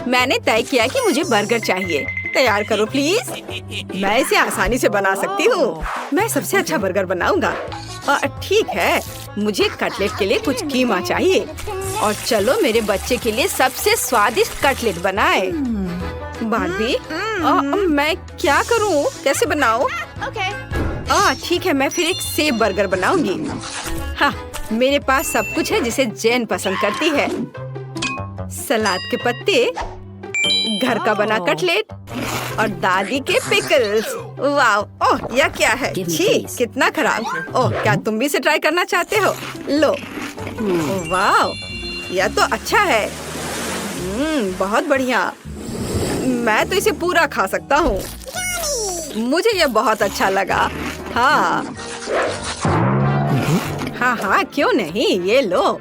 मैंने तय किया कि मुझे बर्गर चाहिए। तैयार करो प्लीज। मैं इसे आसानी से बना सकती हूँ। मैं सबसे अच्छा बर्गर बनाऊंगा। ठीक है, मुझे कटलेट के लिए कुछ कीमा चाहिए। और चलो मेरे बच्चे के लिए सबसे स्वादिष्ट कटलेट बनाए। बार्बी, मैं क्या करूँ? कैसे बनाऊँ? ठीक है, मैं फिर एक सेब बर्गर बनाऊंगी। हाँ, मेरे पास सब कुछ है जिसे जैन पसंद करती है। सलाद के पत्ते, घर का बना कटलेट और दादी के पिकल्स। वाह! ओह, यह क्या है? छी, कितना खराब। ओह, क्या तुम भी इसे ट्राई करना चाहते हो? लो। वाह, यह तो अच्छा है। बहुत बढ़िया। मैं तो इसे पूरा खा सकता हूँ। मुझे यह बहुत अच्छा लगा। हाँ, हाँ, क्यों नहीं? ये लो।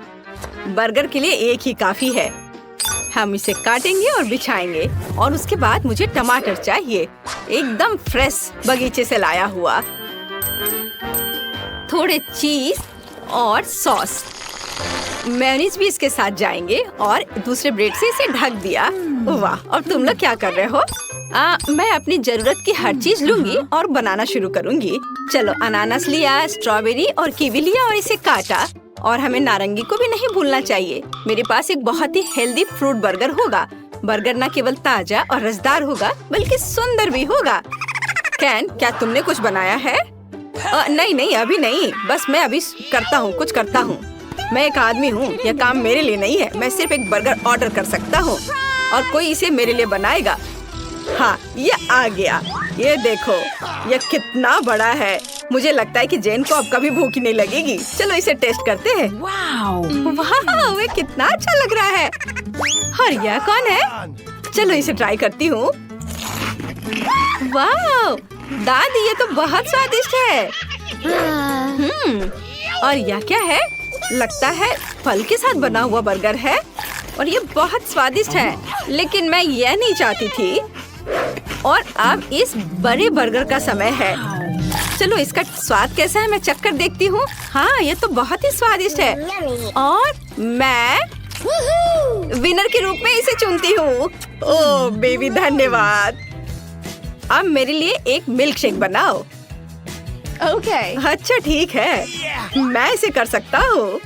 बर्गर के लिए एक ही काफी है। हम इसे काटेंगे और बिछाएंगे। और उसके बाद मुझे टमाटर चाहिए, एकदम फ्रेश बगीचे से लाया हुआ। थोड़े चीज और सॉस, मेयोनीज भी इसके साथ जाएंगे। और दूसरे ब्रेड से इसे ढक दिया। वाह! और तुम लोग क्या कर रहे हो? मैं अपनी जरूरत की हर चीज लूंगी और बनाना शुरू करूंगी। चलो, अनानास लिया, स्ट्रॉबेरी और कीवी लिया और इसे काटा। और हमें नारंगी को भी नहीं भूलना चाहिए। मेरे पास एक बहुत ही हेल्दी फ्रूट बर्गर होगा। बर्गर न केवल ताजा और रसदार होगा, बल्कि सुंदर भी होगा। कैन, क्या तुमने कुछ बनाया है? नहीं, अभी नहीं। बस मैं अभी कुछ करता हूँ। मैं एक आदमी हूँ, यह काम मेरे लिए नहीं है। मैं सिर्फ एक बर्गर ऑर्डर कर सकता हूँ और कोई इसे मेरे लिए बनाएगा। हाँ, ये आ गया। ये देखो, यह कितना बड़ा है। मुझे लगता है कि जैन को अब कभी भूख ही नहीं लगेगी। चलो इसे टेस्ट करते हैं। वाह, ये कितना अच्छा लग रहा है। और यह कौन है? चलो इसे ट्राई करती हूँ। वाह दादी, ये तो बहुत स्वादिष्ट है। और यह क्या है? लगता है फल के साथ बना हुआ बर्गर है और ये बहुत स्वादिष्ट है। लेकिन मैं यह नहीं चाहती थी। और अब इस बड़े बर्गर का समय है। चलो इसका स्वाद कैसा है मैं चख कर देखती हूँ। हाँ, ये तो बहुत ही स्वादिष्ट है। और मैं विनर के रूप में इसे चुनती हूँ। ओह बेबी, धन्यवाद। अब मेरे लिए एक मिल्क शेक बनाओ। अच्छा ठीक है, मैं इसे कर सकता हूँ।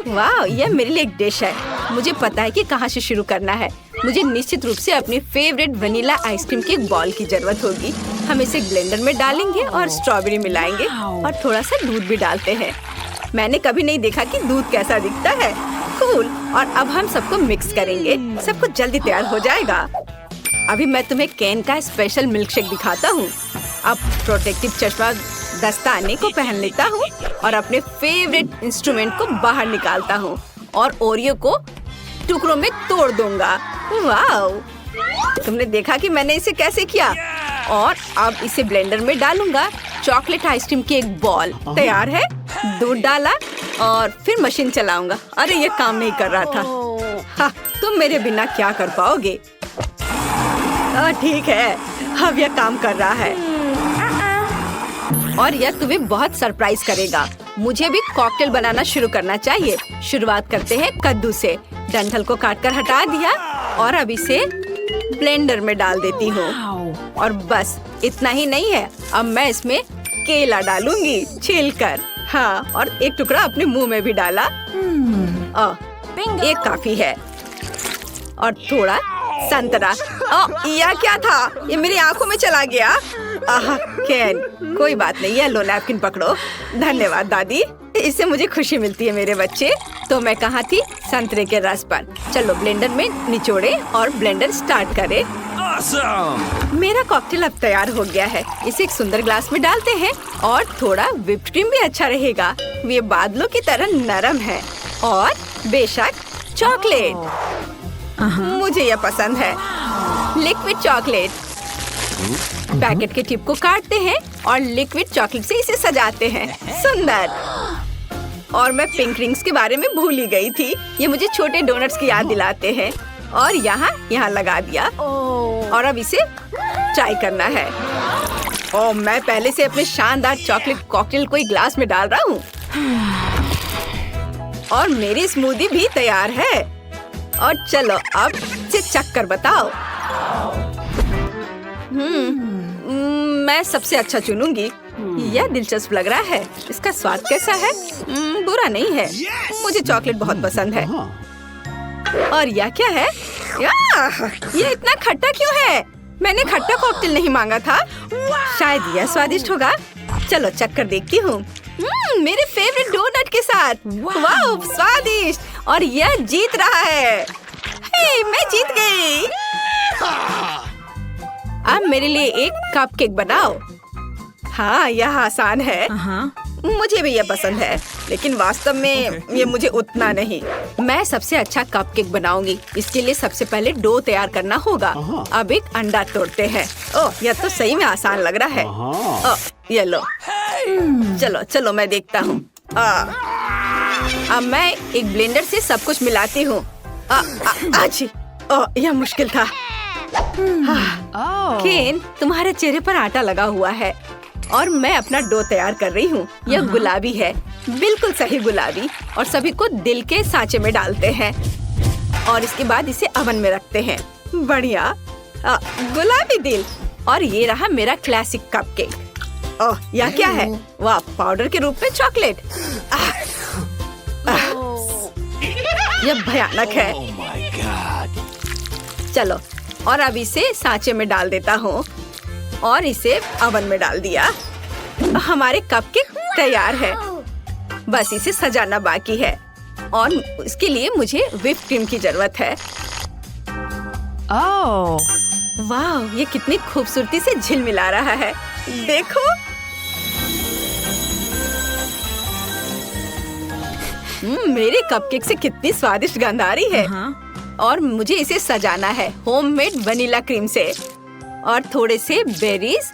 वाह, यह मेरे लिए एक डिश है। मुझे पता है कि कहाँ से शुरू करना है। मुझे निश्चित रूप से अपनी फेवरेट वनीला आइसक्रीम के एक बॉल की जरूरत होगी। हम इसे ब्लेंडर में डालेंगे और स्ट्रॉबेरी मिलाएंगे और थोड़ा सा दूध भी डालते हैं। मैंने कभी नहीं देखा कि दूध कैसा दिखता है। कूल। और अब हम सबको मिक्स करेंगे। सब कुछ जल्दी तैयार हो जाएगा। अभी मैं तुम्हें कैन का स्पेशल मिल्क शेक दिखाता हूँ। अब प्रोटेक्टिव चश्मा दस्ताने को पहन लेता हूँ और अपने फेवरेट इंस्ट्रूमेंट को बाहर निकालता हूँ और ओरियो को टुकड़ों में तोड़ दूंगा। वाह, तुमने देखा कि मैंने इसे कैसे किया। और अब इसे ब्लेंडर में डालूंगा। चॉकलेट आइसक्रीम की एक बॉल तैयार है। दूध डाला और फिर मशीन चलाऊंगा। अरे ये काम नहीं कर रहा था। हाँ, तुम मेरे बिना क्या कर पाओगे। ठीक है, अब यह काम कर रहा है और यह तुम्हें बहुत सरप्राइज करेगा। मुझे भी कॉकटेल बनाना शुरू करना चाहिए। शुरुआत करते हैं कद्दू से। डंठल को काटकर हटा दिया और अब इसे ब्लेंडर में डाल देती हूँ। और बस इतना ही नहीं है, अब मैं इसमें केला डालूंगी छीलकर। हाँ, और एक टुकड़ा अपने मुंह में भी डाला। एक काफी है। और थोड़ा संतरा। यह क्या था? ये मेरी आंखों में चला गया। कैन, कोई बात नहीं, ये लो नैपकिन पकड़ो। धन्यवाद दादी, इससे मुझे खुशी मिलती है मेरे बच्चे। तो मैं कहाँ थी? संतरे के रस पर। चलो ब्लेंडर में निचोड़े और ब्लेंडर स्टार्ट करें। मेरा कॉकटेल अब तैयार हो गया है। इसे एक सुंदर ग्लास में डालते हैं और थोड़ा व्हिप्ड क्रीम भी अच्छा रहेगा। ये बादलों की तरह नरम है। और बेशक चॉकलेट, मुझे यह पसंद है। Liquid chocolate. पैकेट के टिप को काटते हैं और लिक्विड चॉकलेट से इसे सजाते हैं। सुंदर। और मैं पिंक रिंग्स के बारे में भूल ही गई थी। ये मुझे छोटे डोनट्स की याद दिलाते हैं। और यहाँ लगा दिया। और अब इसे ट्राई करना है। और मैं पहले से अपने शानदार चॉकलेट कॉकटेल को एक ग्लास में डाल रहा हूँ। और मेरी स्मूदी भी तैयार है। और चलो अब से चक्कर बताओ। मैं सबसे अच्छा चुनूंगी। यह दिलचस्प लग रहा है। इसका स्वाद कैसा है? बुरा नहीं है। मुझे चॉकलेट बहुत पसंद है। और यह क्या है? ये इतना खट्टा क्यों है? मैंने खट्टा कॉकटेल नहीं मांगा था। शायद यह स्वादिष्ट होगा। चलो चक्कर देखती हूँ। मेरे फेवरेट डोनट के साथ। वाह स्वादिष्ट। और यह जीत रहा है। हे, मैं जीत गई। अब मेरे लिए एक कपकेक बनाओ। हाँ यह आसान है। मुझे भी यह पसंद है, लेकिन वास्तव में ये मुझे उतना नहीं। मैं सबसे अच्छा कपकेक बनाऊंगी। इसके लिए सबसे पहले डो तैयार करना होगा। अब एक अंडा तोड़ते हैं। ओह यह तो सही में आसान लग रहा है। ओह ये लो। चलो चलो मैं देखता हूँ। अब मैं एक ब्लेंडर से सब कुछ मिलाती हूँ। ओह यह मुश्किल था। केन, तुम्हारे चेहरे पर आटा लगा हुआ है और मैं अपना डो तैयार कर रही हूँ। यह गुलाबी है, बिल्कुल सही गुलाबी। और सभी को दिल के सांचे में डालते हैं और इसके बाद इसे ओवन में रखते हैं। बढ़िया, गुलाबी दिल। और ये रहा मेरा क्लासिक कपकेक। ओह यह क्या है? वाह, पाउडर के रूप में चॉकलेट। यह भयानक है। चलो, और अब इसे सांचे में डाल देता हूँ और इसे ओवन में डाल दिया। हमारे कपकेक तैयार है। बस इसे सजाना बाकी है और इसके लिए मुझे व्हिप क्रीम की जरूरत है। वाह, ये कितनी खूबसूरती से झिलमिला रहा है। देखो। मेरे कपकेक से कितनी स्वादिष्ट गंध आ रही है। और मुझे इसे सजाना है होममेड वनीला क्रीम से और थोड़े से बेरीज।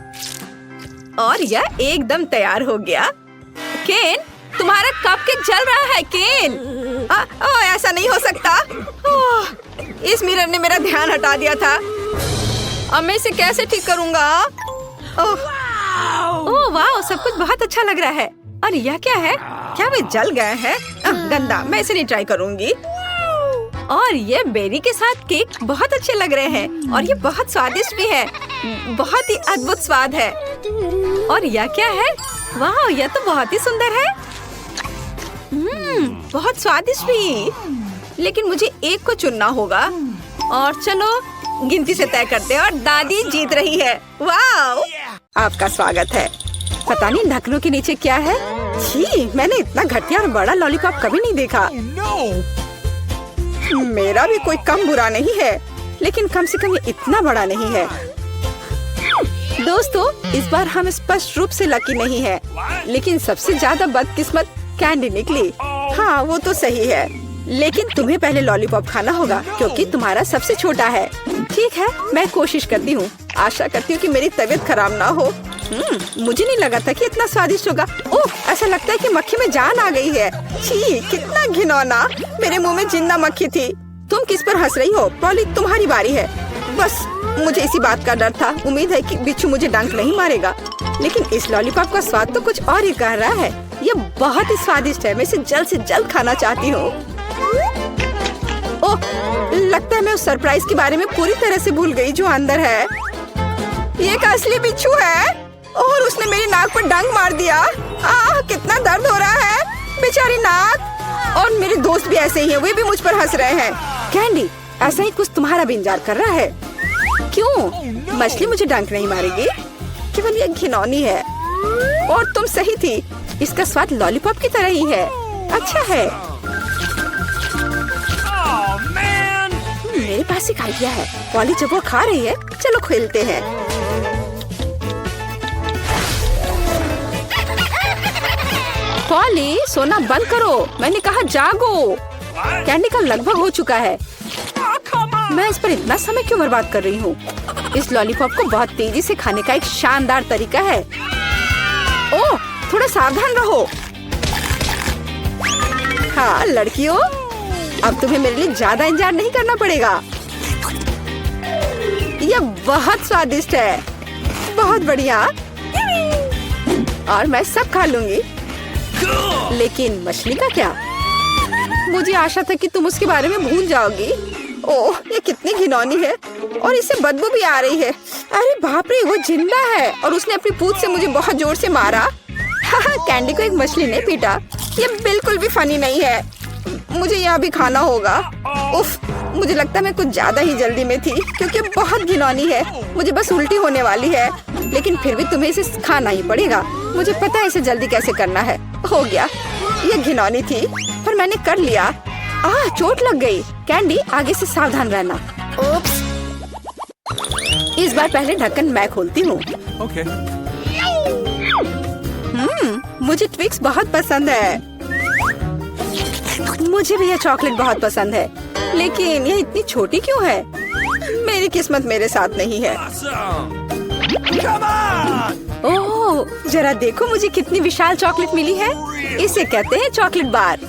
और यह एकदम तैयार हो गया। केन, तुम्हारा कपकेक जल रहा है। केन, ऐसा नहीं हो सकता। इस मिरर ने मेरा ध्यान हटा दिया था। अब मैं इसे कैसे ठीक करूँगा? ओह वाह, सब कुछ बहुत अच्छा लग रहा है। और यह क्या है? क्या वे जल गए हैं? गंदा, मैं इसे नहीं ट्राई करूँगी। और ये बेरी के साथ केक बहुत अच्छे लग रहे हैं और ये बहुत स्वादिष्ट भी है। बहुत ही अद्भुत स्वाद है। और यह क्या है? वाह, यह तो बहुत ही सुंदर है। बहुत स्वादिष्ट भी। लेकिन मुझे एक को चुनना होगा। और चलो गिनती से तय करते हैं। और दादी जीत रही है। वाह, आपका स्वागत है। पता नहीं ढक्कनों के नीचे क्या है। छी, मैंने इतना घटिया और बड़ा लॉलीपॉप कभी नहीं देखा। मेरा भी कोई कम बुरा नहीं है, लेकिन कम से कम ये इतना बड़ा नहीं है। दोस्तों, इस बार हम स्पष्ट रूप से लकी नहीं है, लेकिन सबसे ज्यादा बदकिस्मत कैंडी निकली। हाँ वो तो सही है, लेकिन तुम्हें पहले लॉलीपॉप खाना होगा क्योंकि तुम्हारा सबसे छोटा है। ठीक है, मैं कोशिश करती हूँ। आशा करती हूँ कि मेरी तबीयत खराब ना हो। मुझे नहीं लगा था कि इतना स्वादिष्ट होगा। ओह, ऐसा लगता है कि मक्खी में जान आ गई है। छी, कितना घिनौना। मेरे मुंह में जिंदा मक्खी थी। तुम किस पर हंस रही हो? पॉली, तुम्हारी बारी है। बस मुझे इसी बात का डर था। उम्मीद है कि बिच्छू मुझे डंक नहीं मारेगा। लेकिन इस लॉलीपॉप का स्वाद तो कुछ और ही कह रहा है। ये बहुत ही स्वादिष्ट है। मैं इसे जल्द से जल्द खाना चाहती हूँ। ओह, लगता है मैं उस सरप्राइज के बारे में पूरी तरह से भूल गई जो अंदर है। ये एक असली बिच्छू है और उसने मेरी नाक पर डंक मार दिया। कितना दर्द हो रहा है। बेचारी नाक। और मेरे दोस्त भी ऐसे ही हैं, वे भी मुझ पर हंस रहे हैं। कैंडी, ऐसा ही कुछ तुम्हारा भी इंतजार कर रहा है। क्यों? मछली मुझे डंक नहीं मारेगी। केवल ये घिनौनी है। और तुम सही थी, इसका स्वाद लॉलीपॉप की तरह ही है। अच्छा है। मेरे पास एक आइडिया है। पॉली जब वो खा रही है, चलो खेलते हैं। पॉली, सोना बंद करो। मैंने कहा जागो। कैंडी का लगभग हो चुका है। मैं इस पर इतना समय क्यों बर्बाद कर रही हूँ? इस लॉलीपॉप को बहुत तेजी से खाने का एक शानदार तरीका है। ओह, थोड़ा सावधान रहो। हाँ लड़कियों, अब तुम्हें मेरे लिए ज्यादा इंतजार नहीं करना पड़ेगा। यह बहुत स्वादिष्ट है। बहुत बढ़िया। और मैं सब खा लूंगी। लेकिन मछली का क्या? मुझे आशा था कि तुम उसके बारे में भूल जाओगी। ओह, ये कितनी घिनौनी है और इससे बदबू भी आ रही है। अरे बाप रे, वो जिंदा है और उसने अपनी पूंछ से मुझे बहुत जोर से मारा। कैंडी को एक मछली ने पीटा। ये बिल्कुल भी फनी नहीं है। मुझे यहाँ भी खाना होगा। उफ, मुझे लगता है मैं कुछ ज्यादा ही जल्दी में थी क्योंकि बहुत घिनौनी है। मुझे बस उल्टी होने वाली है, लेकिन फिर भी तुम्हें इसे खाना ही पड़ेगा। मुझे पता है इसे जल्दी कैसे करना है। हो गया, ये घिनौनी थी पर मैंने कर लिया। चोट लग गई। कैंडी, आगे से सावधान रहना। उप्स। इस बार पहले ढक्कन मैं खोलती हूँ। Okay. मुझे ट्विक्स बहुत पसंद है। मुझे भी यह चॉकलेट बहुत पसंद है, लेकिन यह इतनी छोटी क्यों है? मेरी किस्मत मेरे साथ नहीं है। Come on! ओह, जरा देखो मुझे कितनी विशाल चॉकलेट मिली है। इसे कहते हैं चॉकलेट बार।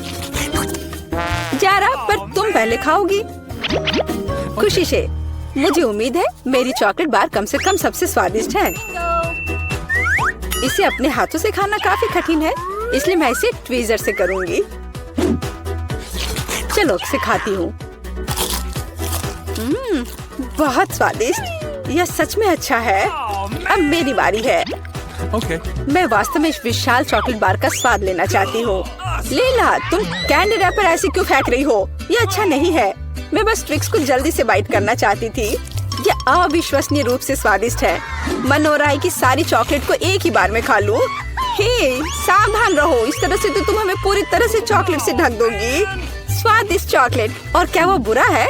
जारा, पर तुम पहले खाओगी। खुशी से। मुझे उम्मीद है मेरी चॉकलेट बार कम से कम सबसे स्वादिष्ट है। इसे अपने हाथों से खाना काफी कठिन है, इसलिए मैं इसे ट्वीजर से करूंगी। चलो सिखाती हूँ। बहुत स्वादिष्ट। यह सच में अच्छा है। अब मेरी बारी है। Okay. मैं वास्तव में इस विशाल चॉकलेट बार का स्वाद लेना चाहती हूँ। लीला, तुम कैंडी रैपर ऐसे क्यों फेंक रही हो? ये अच्छा नहीं है। मैं बस ट्विक्स को जल्दी से बाइट करना चाहती थी। ये अविश्वसनीय रूप से स्वादिष्ट है। मन हो रहा है कि सारी चॉकलेट को एक ही बार में खा लूं। हे, सावधान रहो, इस तरह से तो तुम हमें पूरी तरह से चॉकलेट से ढक दोगी। स्वादिष्ट चॉकलेट। और क्या वो बुरा है?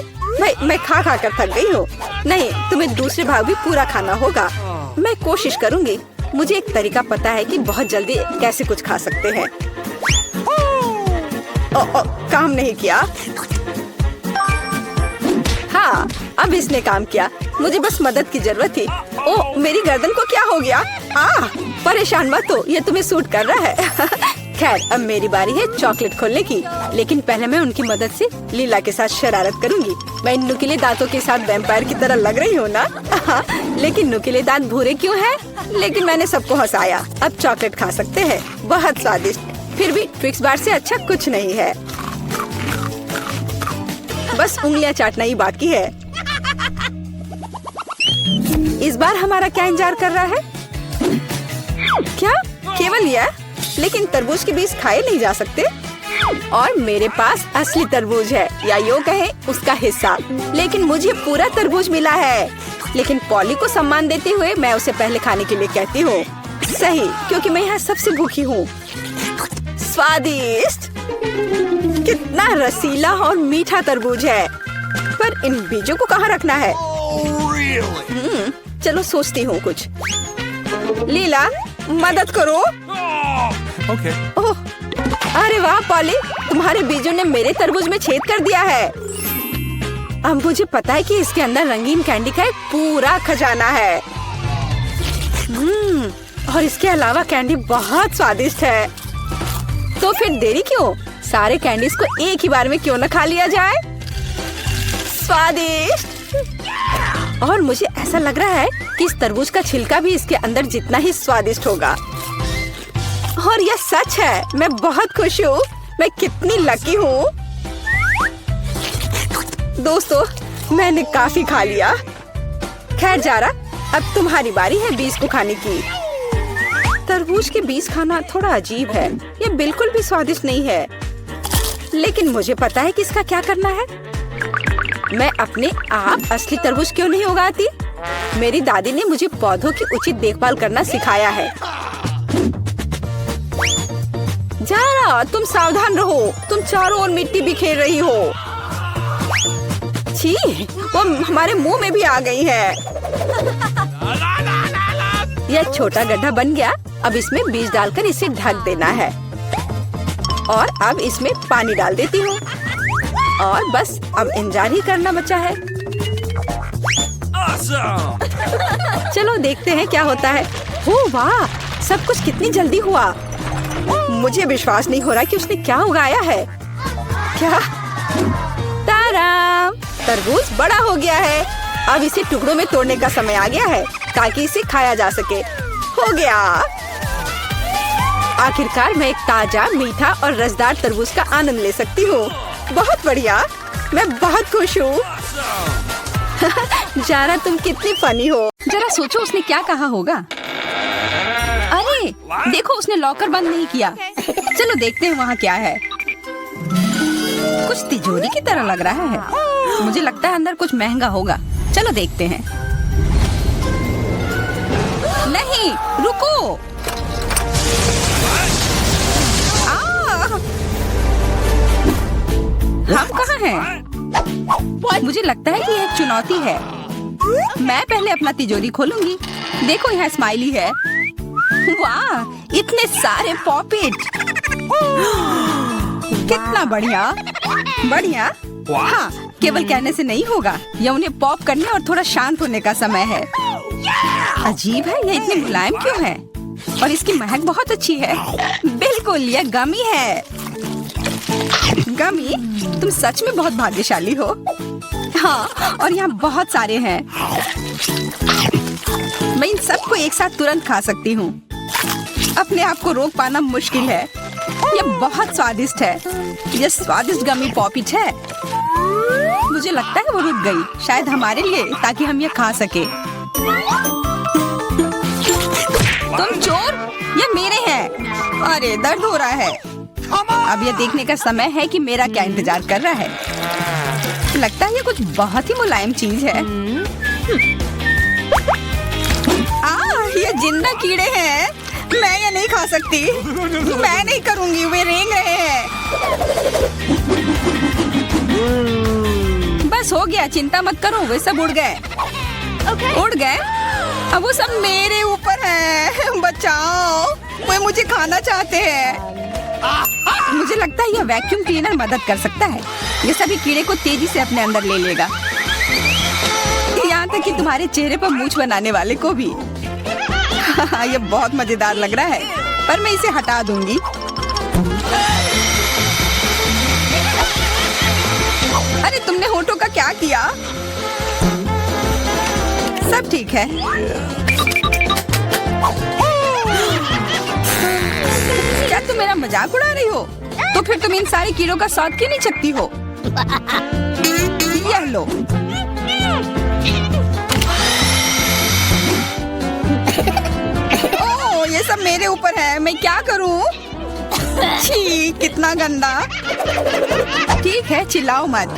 मैं खा कर थक गई हूँ। नहीं, तुम्हें दूसरे भाग भी पूरा खाना होगा। मैं कोशिश करूँगी। मुझे एक तरीका पता है कि बहुत जल्दी कैसे कुछ खा सकते हैं। काम नहीं किया। हाँ, अब इसने काम किया। मुझे बस मदद की जरूरत थी। ओह, मेरी गर्दन को क्या हो गया? परेशान मत हो, ये तुम्हें सूट कर रहा है। खैर, अब मेरी बारी है चॉकलेट खोलने की, लेकिन पहले मैं उनकी मदद से लीला के साथ शरारत करूंगी। मैं इन नुकीले दांतों के साथ वैम्पायर की तरह लग रही हूँ ना? लेकिन नुकीले दांत भूरे क्यों हैं? लेकिन मैंने सबको हंसाया। अब चॉकलेट खा सकते हैं। बहुत स्वादिष्ट। फिर भी ट्विक्स बार से अच्छा कुछ नहीं है। बस उंगलियां चाटना ही बाकी है। इस बार हमारा क्या इंतजार कर रहा है? क्या केवल यह? लेकिन तरबूज के बीज खाए नहीं जा सकते। और मेरे पास असली तरबूज है, या यूं कहें उसका हिस्सा। लेकिन मुझे पूरा तरबूज मिला है। लेकिन पॉली को सम्मान देते हुए मैं उसे पहले खाने के लिए कहती हूँ। सही, क्योंकि मैं यहाँ सबसे भूखी हूँ। स्वादिष्ट। कितना रसीला और मीठा तरबूज है। पर इन बीजों को कहाँ रखना है? Really? चलो सोचती हूँ कुछ। लीला, मदद करो। Okay. ओह, अरे वाह पॉली, तुम्हारे बीजों ने मेरे तरबूज में छेद कर दिया है। अब मुझे पता है कि इसके अंदर रंगीन कैंडी का एक पूरा खजाना है। और इसके अलावा कैंडी बहुत स्वादिष्ट है। तो फिर देरी क्यों? सारे कैंडीज को एक ही बार में क्यों न खा लिया जाए? स्वादिष्ट। और मुझे ऐसा लग रहा है कि इस तरबूज का छिलका भी इसके अंदर जितना ही स्वादिष्ट होगा। और यह सच है। मैं बहुत खुश हूँ। मैं कितनी लकी हूँ। दोस्तों, मैंने काफी खा लिया। खैर जारा, अब तुम्हारी बारी है बीज को खाने की। तरबूज के बीज खाना थोड़ा अजीब है। ये बिल्कुल भी स्वादिष्ट नहीं है। लेकिन मुझे पता है कि इसका क्या करना है। मैं अपने आप असली तरबूज क्यों नहीं उगाती? मेरी दादी ने मुझे पौधों की उचित देखभाल करना सिखाया है। जारा, तुम सावधान रहो। तुम चारों ओर मिट्टी बिखेर रही हो। छी, वो हमारे मुंह में भी आ गई है। यह छोटा गड्ढा बन गया। अब इसमें बीज डालकर इसे ढक देना है। और अब इसमें पानी डाल देती हूँ। और बस अब इंतजार ही करना बचा है। Awesome! चलो देखते हैं क्या होता है। हो वाह, सब कुछ कितनी जल्दी हुआ। मुझे विश्वास नहीं हो रहा कि उसने क्या उगाया है। क्या? ताराम! तरबूज बड़ा हो गया है। अब इसे टुकड़ों में तोड़ने का समय आ गया है ताकि इसे खाया जा सके। हो गया। आखिरकार मैं एक ताजा, मीठा और रसदार तरबूज का आनंद ले सकती हूँ। बहुत बढ़िया। मैं बहुत खुश हूँ। जारा तुम कितनी फनी हो। जरा सोचो उसने क्या कहा होगा। अरे देखो, उसने लॉकर बंद नहीं किया। चलो देखते हैं वहाँ क्या है। कुछ तिजोरी की तरह लग रहा है। मुझे लगता है अंदर कुछ महंगा होगा। चलो देखते हैं। नहीं, रुको। हम कहाँ हैं? मुझे लगता है कि ये एक चुनौती है। मैं पहले अपना तिजोरी खोलूंगी। देखो यहाँ स्माइली है। वाह, इतने सारे पॉपिट। कितना बढ़िया। बढ़िया। हाँ, केवल कहने से नहीं होगा। यह उन्हें पॉप करने और थोड़ा शांत होने का समय है। अजीब है, यह इतनी मुलायम क्यों है? और इसकी महक बहुत अच्छी है। बिल्कुल, यह गमी है। गमी, तुम सच में बहुत भाग्यशाली हो। हाँ, और यहाँ बहुत सारे हैं। मैं इन सबको एक साथ तुरंत खा सकती हूँ। अपने आप को रोक पाना मुश्किल है। यह बहुत स्वादिष्ट है। यह स्वादिष्ट गमी पॉपिट है। मुझे लगता है वो रुक गई, शायद हमारे लिए, ताकि हम यह खा सके। तुम चोर, ये मेरे हैं। अरे दर्द हो रहा है। अब यह देखने का समय है कि मेरा क्या इंतजार कर रहा है। लगता है ये कुछ बहुत ही मुलायम चीज है। ये जिंदा कीड़े हैं। मैं ये नहीं खा सकती। मैं नहीं करूंगी, वे रेंग रहे हैं। बस हो गया, चिंता मत करो, वे सब उड़ गए। उड़ गए? अब वो सब मेरे ऊपर है। बचाओ, वे मुझे खाना चाहते हैं। मुझे लगता है यह वैक्यूम क्लीनर मदद कर सकता है। ये सभी कीड़े को तेजी से अपने अंदर ले लेगा, यहाँ तक कि तुम्हारे चेहरे पर मूंछ बनाने वाले को भी। ये बहुत मजेदार लग रहा है, पर मैं इसे हटा दूंगी। अरे तुमने होठों का क्या किया? सब ठीक है। क्या तुम मेरा मजाक उड़ा रही हो? तो फिर तुम इन सारे कीड़ों का स्वाद क्यों नहीं चखती हो? यह लो। ओह, ये सब मेरे ऊपर है। मैं क्या करूं? छी, कितना गंदा। ठीक है, चिल्लाओ मत।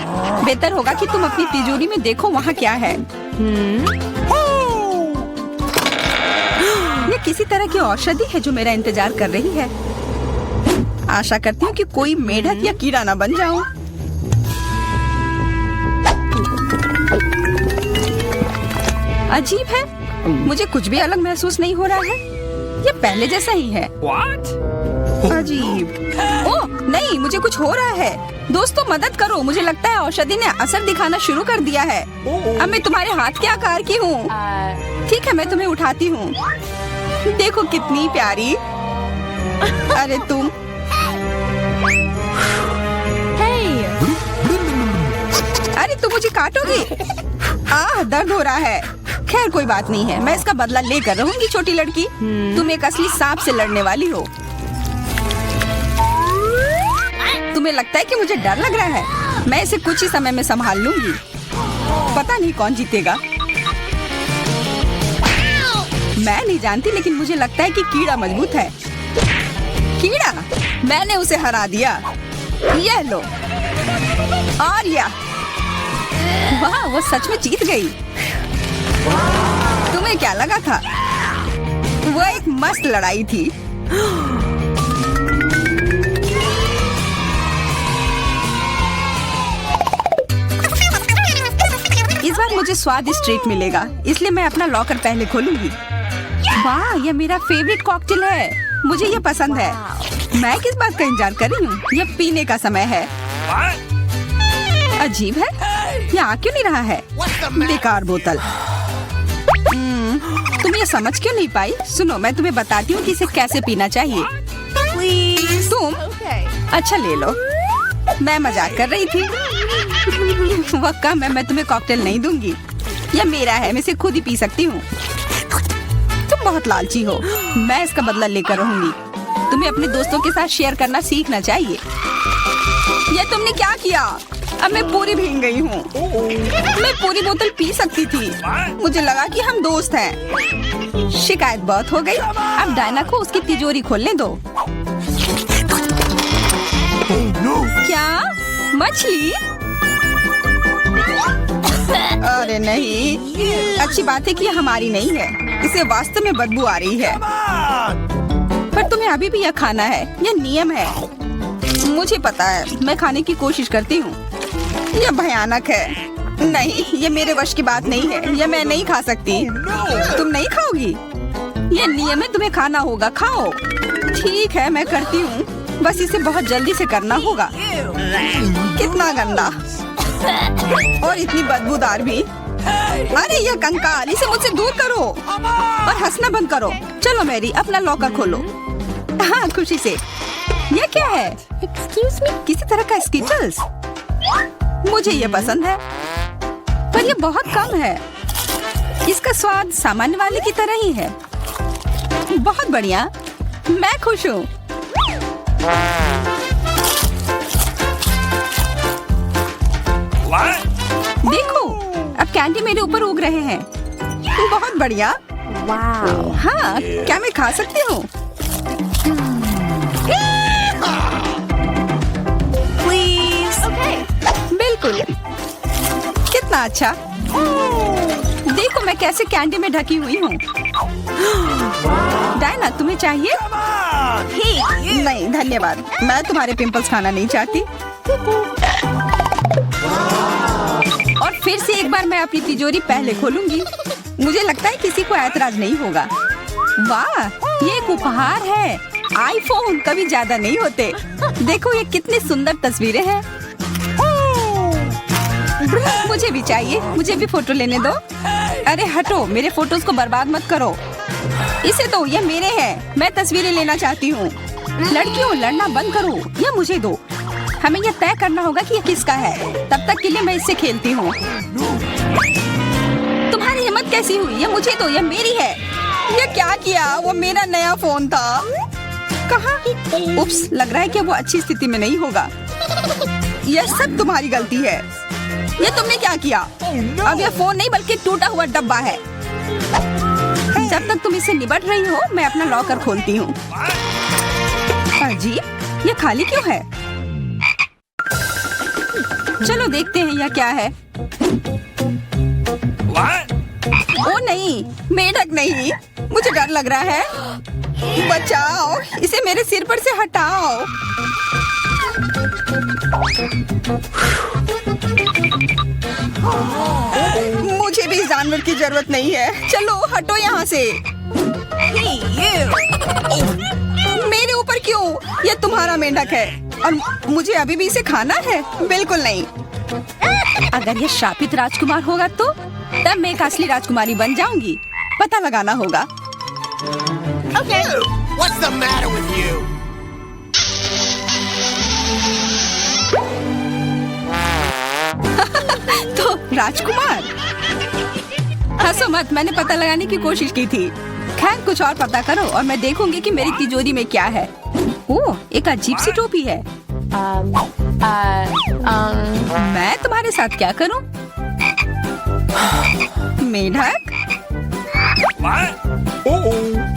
बेहतर होगा कि तुम अपनी तिजोरी में देखो वहाँ क्या है। ये किसी तरह की औषधि है जो मेरा इंतजार कर रही है। आशा करती हूँ कि कोई मेढक या कीड़ा ना बन जाऊं। अजीब है, मुझे कुछ भी अलग महसूस नहीं हो रहा है। ये पहले जैसा ही है। What? अजीब। ओह नहीं, मुझे कुछ हो रहा है। दोस्तों मदद करो, मुझे लगता है औषधि ने असर दिखाना शुरू कर दिया है। अब मैं तुम्हारे हाथ के आकार की हूँ। ठीक है, मैं तुम्हें उठाती हूँ। देखो कितनी प्यारी। अरे तुम। अरे तुम मुझे काटोगी? दर्द हो रहा है। खैर कोई बात नहीं है, मैं इसका बदला लेकर रहूंगी। छोटी लड़की, तुम एक असली सांप से लड़ने वाली हो। तुम्हें लगता है कि मुझे डर लग रहा है? मैं इसे कुछ ही समय में संभाल लूंगी। पता नहीं कौन जीतेगा। मैं नहीं जानती, लेकिन मुझे लगता है कि कीड़ा मजबूत है। कीड़ा, मैंने उसे हरा दिया। यह लो। और यह, वाह, वो सच में जीत गई। तुम्हें क्या लगा था? वो एक मस्त लड़ाई थी। इस बार मुझे स्वादिष्ट ट्रीट मिलेगा, इसलिए मैं अपना लॉकर पहले खोलूंगी। वाह, यह मेरा फेवरेट कॉकटेल है। मुझे यह पसंद है। मैं किस बात का इंतजार कर रही हूँ? यह पीने का समय है। अजीब है, यह आ क्यों नहीं रहा है? बेकार बोतल। तुम ये समझ क्यों नहीं पाई? सुनो, मैं तुम्हें बताती हूँ कि इसे कैसे पीना चाहिए। तुम अच्छा ले लो। मैं मजाक कर रही थी। वह कम है, मैं तुम्हें कॉकटेल नहीं दूंगी। यह मेरा है, मैं इसे खुद ही पी सकती हूँ। तुम बहुत लालची हो। मैं इसका बदला लेकर रहूंगी। तुम्हें अपने दोस्तों के साथ शेयर करना सीखना चाहिए। यह तुमने क्या किया? अब मैं पूरी भीग गई हूँ। मैं पूरी बोतल पी सकती थी। मुझे लगा कि हम दोस्त हैं। शिकायत बहुत हो गई। अब डायना को उसकी तिजोरी खोलने दो। क्या मछली? अरे नहीं, अच्छी बात है कि ये हमारी नहीं है। इसे वास्तव में बदबू आ रही है। पर तुम्हें अभी भी यह खाना है, यह नियम है। मुझे पता है, मैं खाने की कोशिश करती हूँ। यह भयानक है। नहीं, ये मेरे वश की बात नहीं है। यह मैं नहीं खा सकती। तुम नहीं खाओगी? यह नियम है, तुम्हें खाना होगा। खाओ। ठीक है, मैं करती हूँ। बस इसे बहुत जल्दी से करना होगा। कितना गंदा और इतनी बदबूदार भी। अरे यह कंकाल, इसे मुझसे दूर करो और हंसना बंद करो। चलो मैरी, अपना लॉकर खोलो। हाँ, खुशी से। यह क्या है? एक्सक्यूज मी, किसी तरह का स्किटल्स। मुझे ये पसंद है, पर ये बहुत कम है। इसका स्वाद सामान्य वाले की तरह ही है। बहुत बढ़िया, मैं खुश हूँ। देखो, अब कैंडी मेरे ऊपर उग रहे हैं। बहुत बढ़िया। हाँ, क्या मैं खा सकती हूँ? बिल्कुल। कितना अच्छा। देखो मैं कैसे कैंडी में ढकी हुई हूँ। डायना, तुम्हें चाहिए? नहीं धन्यवाद, मैं तुम्हारे पिंपल्स खाना नहीं चाहती। और फिर से एक बार मैं अपनी तिजोरी पहले खोलूंगी। मुझे लगता है किसी को ऐतराज नहीं होगा। वाह, ये एक उपहार है। आईफोन कभी ज्यादा नहीं होते। देखो ये कितनी सुंदर तस्वीरें हैं। मुझे भी चाहिए, मुझे भी फोटो लेने दो। अरे हटो, मेरे फोटोज को बर्बाद मत करो। इसे दो, ये मेरे हैं। मैं तस्वीरें लेना चाहती हूँ। लड़कियों, लड़ना बंद करो, ये मुझे दो। हमें यह तय करना होगा कि यह किसका है। तब तक के लिए मैं इससे खेलती हूँ। तुम्हारी हिम्मत कैसी हुई? ये मुझे दो, यह मेरी है। ये क्या किया? वो मेरा नया फोन था। कहाँ? उप्स, लग रहा है कि वो अच्छी स्थिति में नहीं होगा। यह सब तुम्हारी गलती है। ये तुमने क्या किया? अब यह फोन नहीं बल्कि टूटा हुआ डब्बा है। जब तक तुम इसे निबट रही हो, मैं अपना लॉकर खोलती हूँ। अजीब, ये खाली क्यों है? चलो देखते हैं यह क्या है। ओ नहीं, मेढक नहीं। मुझे डर लग रहा है। बचाओ, इसे मेरे सिर पर से हटाओ। मुझे भी जानवर की जरूरत नहीं है। चलो हटो यहाँ से। मेरे ऊपर क्यों? ये तुम्हारा मेंढक है और मुझे अभी भी इसे खाना है? बिल्कुल नहीं। अगर ये शापित राजकुमार होगा तो तब मैं एक असली राजकुमारी बन जाऊंगी। पता लगाना होगा। Okay. What's the matter with you? तो राजकुमार, हंसो मत, मैंने पता लगाने की कोशिश की थी। खैर कुछ और पता करो और मैं देखूंगी कि मेरी तिजोरी में क्या है। ओह, एक अजीब सी टोपी है। मैं तुम्हारे साथ क्या करूं? मेढक,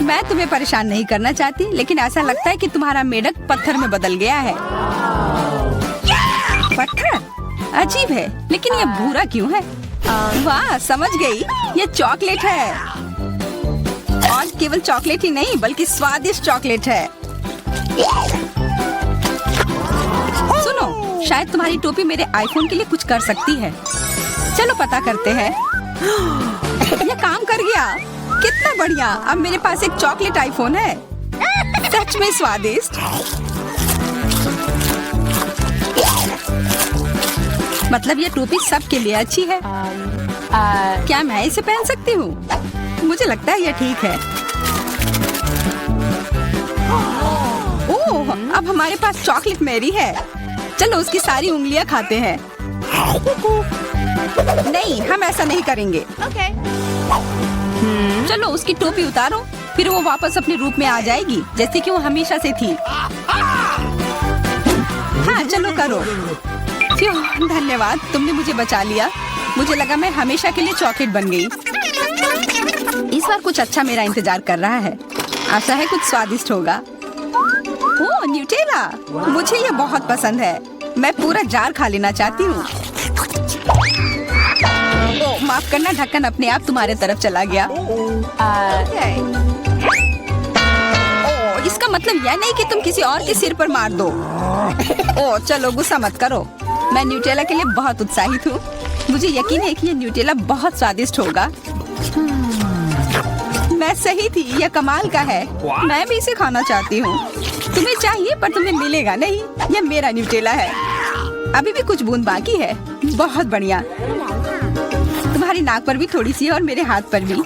मैं तुम्हें परेशान नहीं करना चाहती, लेकिन ऐसा लगता है कि तुम्हारा मेढक पत्थर में बदल गया है। पत्थर? अजीब है, लेकिन ये भूरा क्यों है? वाह, समझ गई, ये चॉकलेट है। और केवल चॉकलेट ही नहीं बल्कि स्वादिष्ट चॉकलेट है। सुनो, शायद तुम्हारी टोपी मेरे आईफोन के लिए कुछ कर सकती है। चलो पता करते हैं। ये काम कर गया। कितना बढ़िया, अब मेरे पास एक चॉकलेट आईफोन है। सच में स्वादिष्ट। मतलब ये टोपी सबके लिए अच्छी है। क्या मैं इसे पहन सकती हूँ? मुझे लगता है ये ठीक है। ओह, अब हमारे पास चॉकलेट मैरी है। चलो उसकी सारी उंगलियां खाते हैं। नहीं, हम ऐसा नहीं करेंगे। चलो उसकी टोपी उतारो, फिर वो वापस अपने रूप में आ जाएगी जैसे कि वो हमेशा से थी। हाँ चलो करो। क्यों धन्यवाद, तुमने मुझे बचा लिया। मुझे लगा मैं हमेशा के लिए चॉकलेट बन गई। इस बार कुछ अच्छा मेरा इंतजार कर रहा है। आशा है कुछ स्वादिष्ट होगा। ओह न्यूटेला, मुझे ये बहुत पसंद है। मैं पूरा जार खा लेना चाहती हूँ। ओह माफ करना, ढक्कन अपने आप तुम्हारे तरफ चला गया। ओह इसका मतलब यह नहीं कि तुम किसी और के सिर पर मार दो। ओह चलो गुस्सा मत करो, मैं न्यूटेला के लिए बहुत उत्साहित हूँ। मुझे यकीन है कि ये न्यूटेला बहुत स्वादिष्ट होगा। मैं सही थी, यह कमाल का है। मैं भी इसे खाना चाहती हूँ। तुम्हें चाहिए पर तुम्हें मिलेगा नहीं। यह मेरा न्यूटेला है। अभी भी कुछ बूंद बाकी है। बहुत बढ़िया। तुम्हारी नाक पर भी थोड़ी सी है और मेरे हाथ पर भी।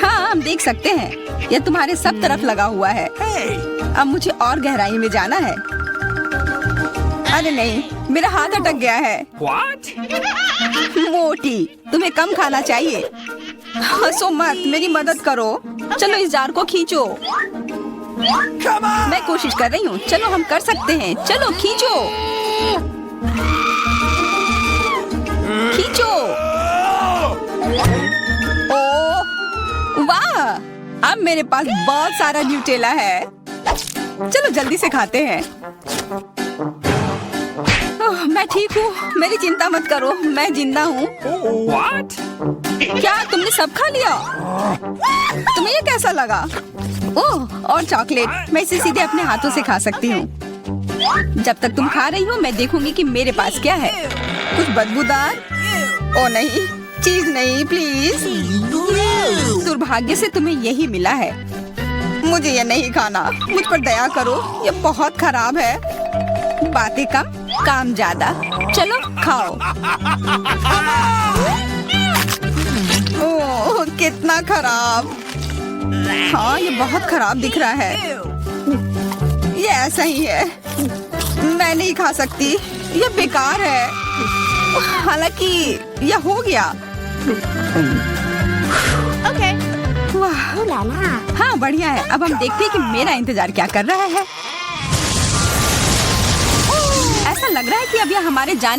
हाँ हम देख सकते हैं, यह तुम्हारे सब तरफ लगा हुआ है। अब मुझे और गहराई में जाना है। अरे नहीं, मेरा हाथ अटक गया है। What? मोटी, तुम्हें कम खाना चाहिए। हंसो मत, मेरी मदद करो। चलो इस जार को खींचो। Come on! मैं कोशिश कर रही हूँ। चलो हम कर सकते हैं। चलो खींचो खींचो। ओह वाह, अब मेरे पास बहुत सारा न्यूटेला है। चलो जल्दी से खाते हैं। ओह, मैं ठीक हूँ, मेरी चिंता मत करो, मैं जिंदा हूँ। What? क्या तुमने सब खा लिया? तुम्हें ये कैसा लगा? ओह और चॉकलेट, मैं इसे सीधे अपने हाथों से खा सकती हूँ। जब तक तुम खा रही हो मैं देखूंगी कि मेरे पास क्या है। कुछ बदबूदार? ओ नहीं, चीज नहीं प्लीज। दुर्भाग्य से तुम्हें यही मिला है। मुझे ये नहीं खाना, मुझ पर दया करो, ये बहुत खराब है। बातें कम काम ज्यादा। चलो खाओ। ओह कितना खराब। हाँ ये बहुत खराब दिख रहा है। ये ऐसा ही है, मैं नहीं खा सकती, ये बेकार है। हालांकि यह हो गया। वाह हाँ बढ़िया है। अब हम देखते हैं कि मेरा इंतजार क्या कर रहा है। ऐसा लग रहा है कि अब यह हमारे जाने